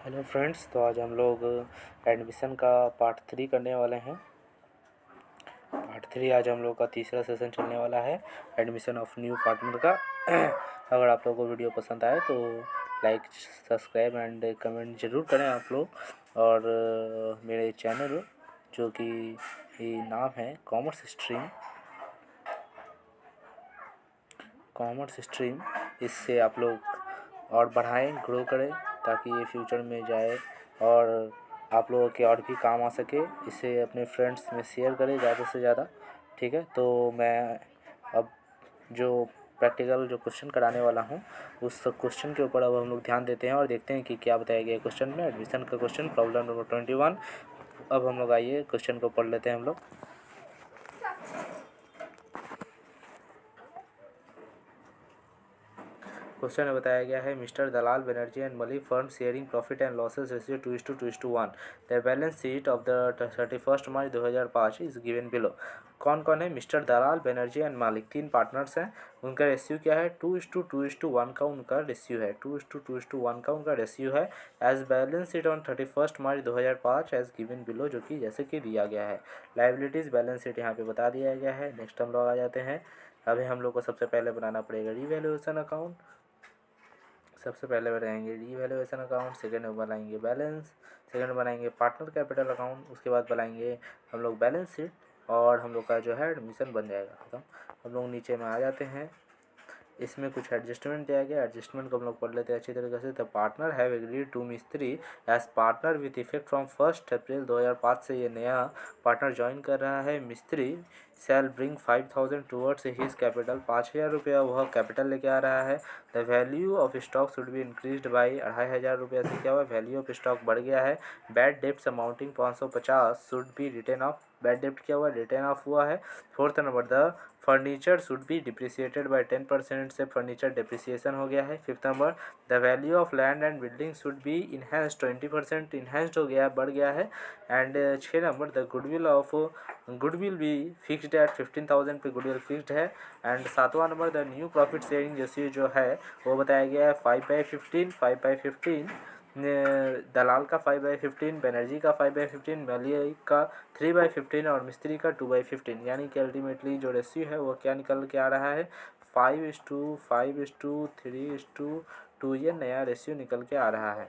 Hello friends, तो आज हम लोग एडमिशन का पार्ट 3 करने वाले हैं। पार्ट 3 आज हम लोग का तीसरा सेशन चलने वाला है एडमिशन ऑफ न्यू पार्टनर का। अगर आप लोगों को वीडियो पसंद आए तो लाइक, सब्सक्राइब एंड कमेंट ज़रूर करें आप लोग। और मेरे चैनल जो कि नाम है कॉमर्स स्ट्रीम, इससे आप लोग और बढ़ाएं, ग्रो करें, ताकि ये फ्यूचर में जाए और आप लोगों के और भी काम आ सके। इसे अपने फ्रेंड्स में शेयर करें ज़्यादा से ज़्यादा। ठीक है, तो मैं अब जो प्रैक्टिकल जो क्वेश्चन कराने वाला हूँ उस क्वेश्चन के ऊपर अब हम लोग ध्यान देते हैं और देखते हैं कि क्या बताया गया क्वेश्चन में। एडमिशन का क्वेश्चन, प्रॉब्लम नंबर 21। अब हम लोग आइए क्वेश्चन को पढ़ लेते हैं हम लोग। क्वेश्चन में बताया गया है, mister Dalal Banerjee and Malik firm sharing profit and losses ratio 2:2:1। The balance sheet of the 31 March 2005 is given below. कौन कौन है? मिस्टर दलाल, बनर्जी एंड मालिक, 3 पार्टनर्स हैं। उनका रेशियो क्या है? 2:2:1 का उनका रेशियो है। 2:2:1 का उनका रेशियो है। As balance sheet on 31 March 2005 as given below, जो कि जैसे कि दिया गया है। लाइबिलिटीज़ बैलेंस शीट यहाँ पे बता दिया गया है। नेक्स्ट हम लोग आ जाते हैं। अभी हम लोग को सबसे पहले बनाना पड़ेगा रीवैल्यूएशन अकाउंट। सबसे पहले बनाएंगे रीवैल्यूएशन अकाउंट, सेकंड में बनाएंगे बैलेंस, सेकंड में बनाएंगे पार्टनर कैपिटल अकाउंट, उसके बाद बनाएंगे हम लोग बैलेंस शीट, और हम लोग का जो है एडमिशन बन जाएगा खत्म। हम लोग नीचे में आ जाते हैं। इसमें कुछ एडजस्टमेंट दिया गया, एडजस्टमेंट को हम लोग पढ़ लेते हैं अच्छी तरीके से। The partner have agreed to Mistry as partner with effect from 1 April 2005 से ये नया पार्टनर ज्वाइन कर रहा है। मिस्त्री शैल ब्रिंग 5000 टूवर्ड्स हिज कैपिटल, 5000 रुपया वह कैपिटल लेके आ रहा है। The value of stock should be increased by 2500 रुपया से क्या हुआ? वैल्यू ऑफ स्टॉक बढ़ गया है। Bad debts amounting 550 should be written off, bad डेप्ट क्या हुआ? रिटेन ऑफ हुआ है। Fourth number, the furniture should be depreciated by 10% से फर्नीचर डिप्रिसिएशन हो गया है। Fifth number, the value of land and building should be enhanced 20% enhanced हो गया, बढ़ गया है। And 6 number, the goodwill be fixed at 15,000 पे गुडविल फिक्स्ड है। एंड 7वां number, the new profit sharing ratio जो है वो बताया गया है 5/15, दलाल का 5/15, बनर्जी का 5/15, मलिक का 3/15 और मिस्त्री का 2/15। यानी कि अल्टीमेटली जो रेशियो है वो क्या निकल के आ रहा है? 5:5:3:2, ये नया रेशियो निकल के आ रहा है।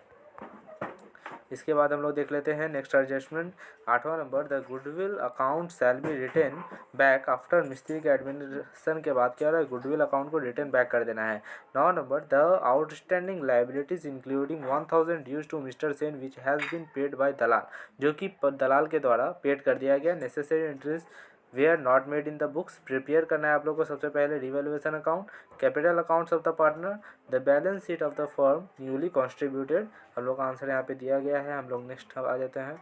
इसके बाद हम लोग देख लेते हैं next adjustment. 8वां number, the goodwill account shall be written back after मिस्त्री के एडमिशन के बाद क्या हो रहा है? गुडविल अकाउंट को रिटर्न बैक कर देना है। 9 number, the outstanding liabilities including 1000 dues to mister Sen which has been paid by दलाल, जो कि दलाल के द्वारा पेड कर दिया गया। Necessary entries way are not made in the books. Prepare करना है आप लोग को सबसे पहले revaluation account, capital accounts of the partner, the balance sheet of the firm newly constituted. हम लोग का आंसर यहाँ पे दिया गया है। हम लोग नेक्स्ट आ जाते हैं।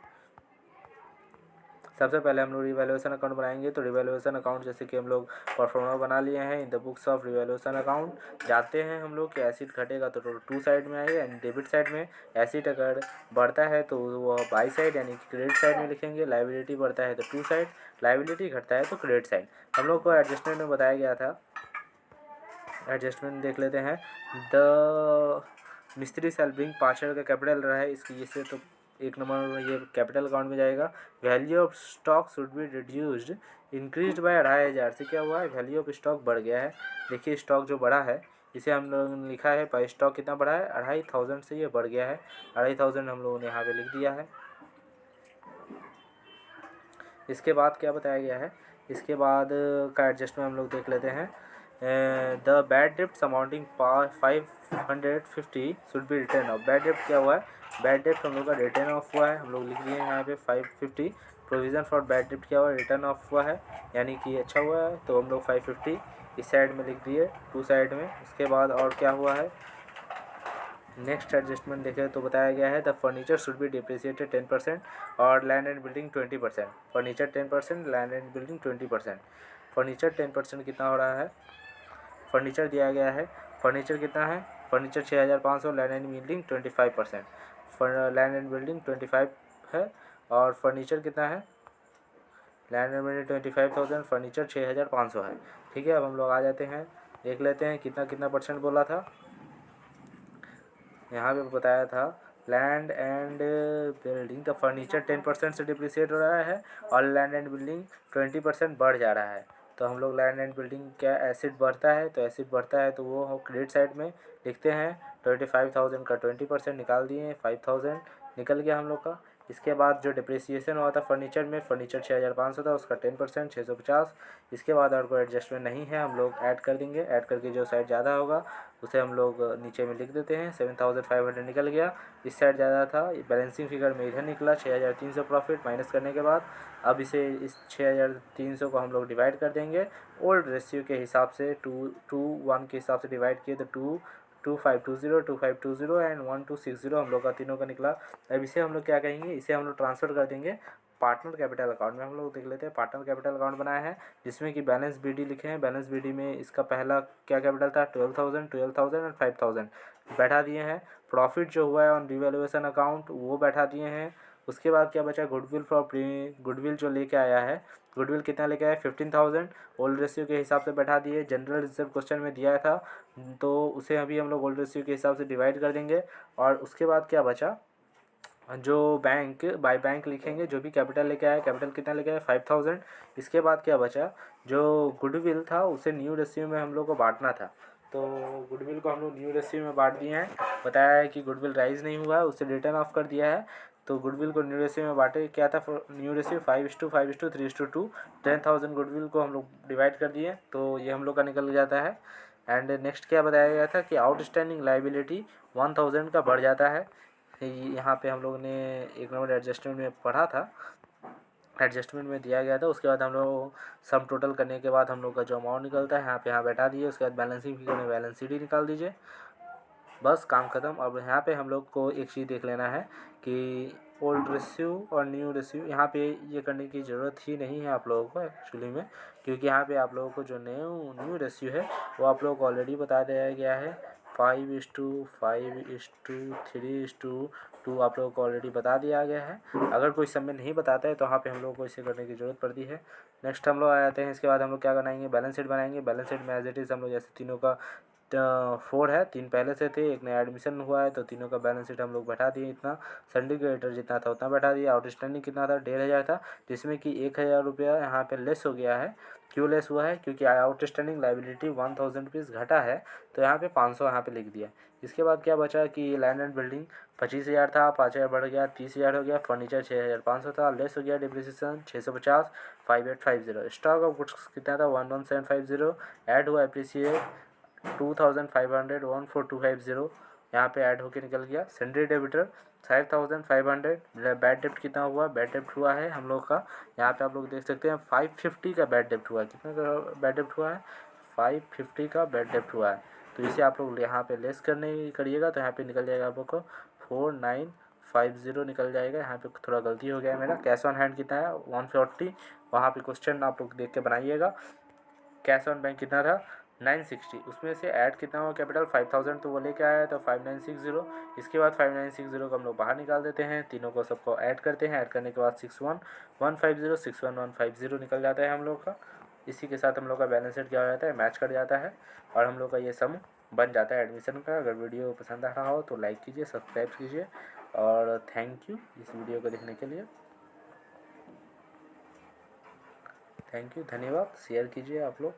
सबसे पहले हम लोग रिवैल्यूएशन अकाउंट बनाएंगे। तो रिवैल्यूएशन अकाउंट जैसे कि हम लोग परफॉर्मा बना लिए हैं। In the books of revaluation account जाते हैं हम लोग कि एसिड घटेगा तो टू साइड में आएगा, यानी डेबिट साइड में। एसिड अगर बढ़ता है तो वो बाई साइड यानी कि क्रेडिट साइड में लिखेंगे। लाइबिलिटी बढ़ता है तो टू साइड, लाइबिलिटी घटता है तो क्रेडिट साइड। हम लोग को एडजस्टमेंट में बताया गया था, एडजस्टमेंट देख लेते हैं। द मिस्त्री शैल ब्रिंग 5,000 का कैपिटल रहा है इसकी, इससे तो 1 नंबर ये कैपिटल अकाउंट में जाएगा। Value of stock should be reduced increased by 2500 से क्या हुआ है? वैल्यू ऑफ स्टॉक बढ़ गया है। देखिए स्टॉक जो बढ़ा है इसे हम लोगों ने लिखा है, पर स्टॉक कितना बढ़ा है? 2500 से ये बढ़ गया है। 2500 हम लोगों ने यहाँ पे लिख दिया है। इसके बाद क्या बताया गया है? इसके बाद का एडजस्टमेंट हम लोग देख लेते हैं। द बैड डेप्ट amounting 550 should be return off. Bad डेप्ट क्या हुआ है? बैड डेप्ट हम लोग का रिटर्न ऑफ हुआ है। हम लोग लिख दिए हैं यहाँ पे 550। प्रोविज़न फॉर बैड डेप्ट क्या हुआ? रिटर्न ऑफ हुआ है, यानी कि अच्छा हुआ है। तो हम लोग 550 इस साइड में लिख दिए, टू साइड में। उसके बाद और क्या हुआ है? नेक्स्ट एडजस्टमेंट देखें तो बताया गया है the furniture should be depreciated 10% और land and building 20%। Furniture 10%, land and building 20%। Furniture 10% कितना हो रहा है? फर्नीचर दिया गया है, फर्नीचर कितना है? Furniture 6500, land and building 25%। Land and building 25 है और फर्नीचर कितना है? लैंड एंड बिल्डिंग 25,000, फर्नीचर 6500 है। ठीक है, अब हम लोग आ जाते हैं, देख लेते हैं कितना कितना परसेंट बोला था। यहाँ पे बताया था land and building the furniture 10% से डिप्रिसिएट हो रहा है और लैंड एंड बिल्डिंग 20% बढ़ जा रहा है। तो हम लोग लैंड एंड बिल्डिंग क्या एसिड बढ़ता है, तो एसिड बढ़ता है तो वो हम क्रेडिट साइड में लिखते हैं। 25,000 का 20% निकाल दिए, 5,000 निकल गया हम लोग का। इसके बाद जो डिप्रिसिएशन हुआ था फर्नीचर में, फर्नीचर 6,500 था, उसका 10% 650। इसके बाद और कोई एडजस्टमेंट नहीं है, हम लोग ऐड कर देंगे। ऐड करके जो साइड ज़्यादा होगा उसे हम लोग नीचे में लिख देते हैं। 7,500 निकल गया, इस साइड ज़्यादा था। बैलेंसिंग फिगर में इधर निकला 6,300 प्रॉफिट माइनस करने के बाद। अब इसे इस 6,300 को हम लोग डिवाइड कर देंगे ओल्ड रेशियो के हिसाब से, 2:1 के हिसाब से डिवाइड किए तो 2520 2520 एंड 1260 हम लोग का तीनों का निकला। अब इसे हम लोग क्या कहेंगे, इसे हम लोग ट्रांसफ़र कर देंगे पार्टनर कैपिटल अकाउंट में। हम लोग देख लेते हैं पार्टनर कैपिटल अकाउंट बनाया है जिसमें कि बैलेंस बीडी लिखे हैं। बैलेंस बीडी में इसका पहला क्या कैपिटल था 12,000 एंड 5,000 बैठा दिए हैं। प्रॉफिट जो हुआ है ऑन रिवैल्यूएशन अकाउंट वो बैठा दिए हैं। उसके बाद क्या बचा, गुडविल फॉर गुडविल जो लेके आया है, गुडविल कितना लेके आया 15,000 ओल्ड रेशियो के हिसाब से बैठा दिए। जनरल रिजर्व क्वेश्चन में दिया था तो उसे अभी हम लोग ओल्ड रेशियो के हिसाब से डिवाइड कर देंगे। और उसके बाद क्या बचा, जो बैंक बाय बैंक लिखेंगे, जो भी कैपिटल लेके आया, कैपिटल कितना लेके आया 5,000। इसके बाद क्या बचा, जो गुडविल था उसे न्यू रेशियो में हम लोग को बांटना था, तो गुडविल को हम लोग न्यू रेशियो में बांट दिए हैं। बताया है कि गुडविल राइज नहीं हुआ है, उसे रिटर्न ऑफ कर दिया है। तो गुडविल को न्यू रेशियो में बांटे, क्या था न्यू रेशियो 5:5:3:2। 10,000 गुडविल को हम लोग डिवाइड कर दिए, तो ये हम लोग का निकल जाता है। एंड नेक्स्ट क्या बताया गया था कि आउटस्टैंडिंग लाइबिलिटी 1,000 का बढ़ जाता है। यहाँ पे हम लोग ने एक नंबर एडजस्टमेंट में पढ़ा था, एडजस्टमेंट में दिया गया था। उसके बाद हम लोग सम टोटल करने के बाद हम लोग का जो अमाउंट निकलता है यहाँ पे यहाँ बैठा दिए। उसके बाद बैलेंसिंग फिगर में बैलेंस शीट ही निकाल दीजिए, बस काम ख़त्म। अब यहाँ पे हम लोग को एक चीज़ देख लेना है कि ओल्ड रेशियो और न्यू रेशियो, यहाँ पे ये करने की ज़रूरत ही नहीं है आप लोगों को एक्चुअली में, क्योंकि यहाँ पे आप लोगों को जो न्यू रेशियो है वो आप लोगों को ऑलरेडी बता दिया गया है। 5:5:3:2 आप लोगों को ऑलरेडी बता दिया गया है। अगर कोई समय नहीं बताता है तो वहाँ पे हम लोग को इसे करने की ज़रूरत पड़ती है। नेक्स्ट हम लोग आ जाते हैं, इसके बाद हम लोग क्या बनाएंगे, बैलेंस शीट बनाएंगे। बैलेंस शीट में एज इट इज़ हम लोग जैसे तीनों का 4 है, 3 पहले से थे, एक नया एडमिशन हुआ है, तो तीनों का बैलेंस शीट हम लोग बैठा दिए। इतना संडे क्रेडिटर जितना था उतना बैठा दिया। आउटस्टैंडिंग कितना था 1,500 था, जिसमें कि 1,000 रुपया यहाँ पे लेस हो गया है। क्यों लेस हुआ है, क्योंकि आउटस्टैंडिंग लाइबिलिटी 1,000 रुपीज़ घटा है, तो यहाँ पे 500 यहाँ पे लिख दिया। इसके बाद क्या बचा कि लैंड एंड बिल्डिंग 25,000 था, 5,000 बढ़ गया 30,000 हो गया। फर्नीचर 6,500 था, लेस हो गया डिप्रिसिएशन 650 5,850। स्टॉक ऑफ गुड्स कितना था 11,750, ऐड हुआ एप्रिसिएट 2,500 14,250 यहाँ पे ऐड होके निकल गया। Sundry debtor 5,500। बैड डेप्ट कितना हुआ, बैड डेप्ट हुआ है हम लोग का, यहाँ पे आप लोग देख सकते हैं 550 का बैड डेप्ट हुआ है। कितना का बैड डेप्ट हुआ है 550 का बैड डेप्ट हुआ है। तो इसे आप लोग यहाँ पे लेस करने करिएगा तो यहाँ पे निकल जाएगा आप लोग को 4,950 निकल जाएगा। यहाँ पे थोड़ा गलती हो गया है मेरा। कैश ऑन हैंड कितना है 140, वहाँ पे क्वेश्चन आप लोग देख के बनाइएगा। कैश ऑन बैंक कितना था 960, उसमें से ऐड कितना हुआ कैपिटल 5,000, तो वो लेके आया है तो 5,960। इसके बाद 5,960 को हम लोग बाहर निकाल देते हैं, तीनों को सबको ऐड करते हैं। ऐड करने के बाद 61,150 61,150 निकल जाता है हम लोग का। इसी के साथ हम लोग का बैलेंस शीट क्या हो जाता है, मैच कर जाता है और हम लोग का ये सम बन जाता है एडमिशन का। अगर वीडियो पसंद आ रहा हो तो लाइक कीजिए, सब्सक्राइब कीजिए और थैंक यू इस वीडियो को देखने के लिए। थैंक यू, धन्यवाद। शेयर कीजिए आप लोग।